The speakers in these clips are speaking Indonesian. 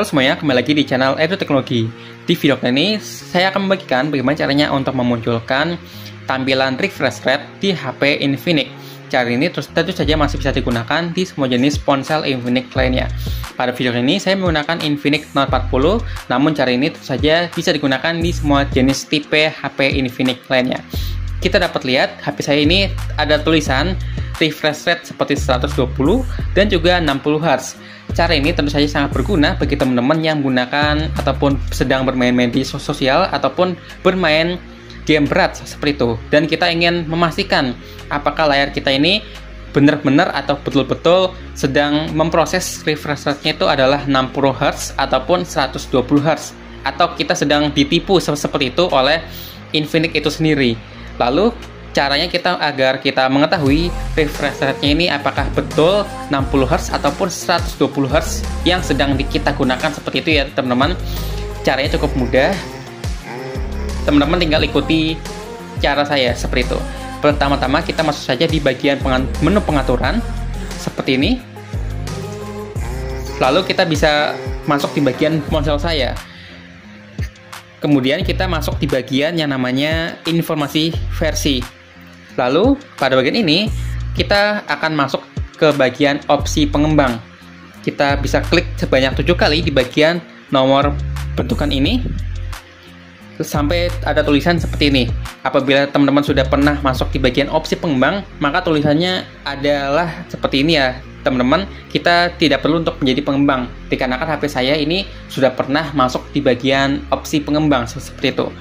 Halo semuanya, kembali lagi di channel Edu Teknologi. Di video kali ini, saya akan membagikan bagaimana caranya untuk memunculkan tampilan refresh rate di HP Infinix. Cara ini tentu saja masih bisa digunakan di semua jenis ponsel Infinix lainnya. Pada video kali ini, saya menggunakan Infinix Note 40, namun cara ini tentu saja bisa digunakan di semua jenis tipe HP Infinix lainnya. Kita dapat lihat, HP saya ini ada tulisan refresh rate seperti 120 dan juga 60 Hz. Cara ini tentu saja sangat berguna bagi teman-teman yang menggunakan ataupun sedang bermain media sosial ataupun bermain game berat seperti itu. Dan kita ingin memastikan apakah layar kita ini benar-benar atau betul-betul sedang memproses refresh rate-nya itu adalah 60 Hz ataupun 120 Hz. Atau kita sedang ditipu seperti itu oleh Infinix itu sendiri. Lalu caranya agar kita mengetahui refresh rate-nya ini apakah betul 60 Hz ataupun 120 Hz yang sedang kita gunakan seperti itu ya teman-teman. Caranya cukup mudah. Teman-teman tinggal ikuti cara saya seperti itu. Pertama-tama kita masuk saja di bagian menu pengaturan seperti ini. Lalu kita bisa masuk di bagian ponsel saya. Kemudian kita masuk di bagian yang namanya informasi versi. Lalu pada bagian ini kita akan masuk ke bagian opsi pengembang. Kita bisa klik sebanyak 7 kali di bagian nomor bentukan ini sampai ada tulisan seperti ini. Apabila teman-teman sudah pernah masuk di bagian opsi pengembang, maka tulisannya adalah seperti ini ya teman-teman. Kita tidak perlu untuk menjadi pengembang dikarenakan HP saya ini sudah pernah masuk di bagian opsi pengembang seperti itu.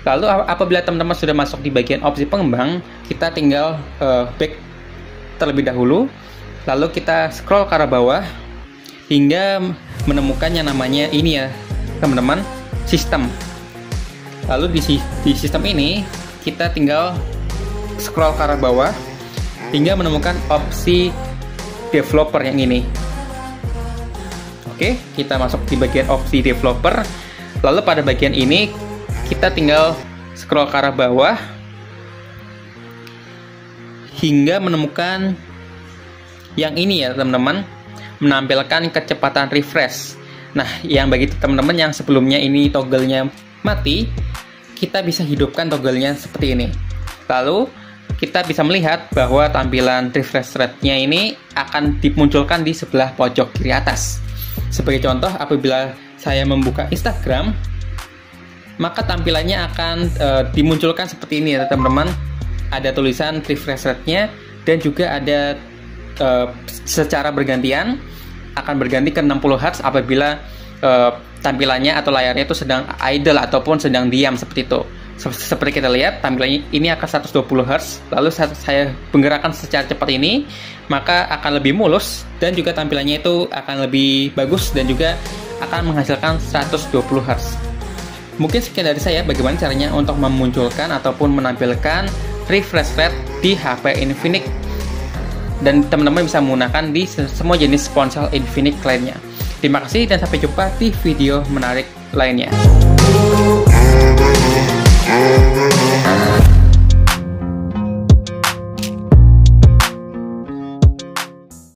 Lalu apabila teman-teman sudah masuk di bagian opsi pengembang, kita tinggal back terlebih dahulu. Lalu kita scroll ke arah bawah hingga menemukan yang namanya ini ya teman-teman, sistem. Lalu di sistem ini kita tinggal scroll ke arah bawah hingga menemukan opsi developer yang ini. Oke, kita masuk di bagian opsi developer. Lalu pada bagian ini kita tinggal scroll ke arah bawah hingga menemukan yang ini ya teman-teman, menampilkan kecepatan refresh. Nah, yang bagi teman-teman yang sebelumnya ini toggle-nya mati, kita bisa hidupkan toggle-nya seperti ini. Lalu kita bisa melihat bahwa tampilan refresh rate-nya ini akan dimunculkan di sebelah pojok kiri atas. Sebagai contoh, apabila saya membuka Instagram, maka tampilannya akan dimunculkan seperti ini ya teman-teman. Ada tulisan refresh rate-nya dan juga ada secara bergantian akan berganti ke 60 Hz apabila tampilannya atau layarnya itu sedang idle ataupun sedang diam seperti itu. Seperti kita lihat, tampilannya ini akan 120 Hz. Lalu saat saya menggerakkan secara cepat ini, maka akan lebih mulus dan juga tampilannya itu akan lebih bagus dan juga akan menghasilkan 120 Hz. Mungkin sekian dari saya bagaimana caranya untuk memunculkan ataupun menampilkan refresh rate di HP Infinix, dan teman-teman bisa menggunakan di semua jenis ponsel Infinix lainnya. Terima kasih dan sampai jumpa di video menarik lainnya.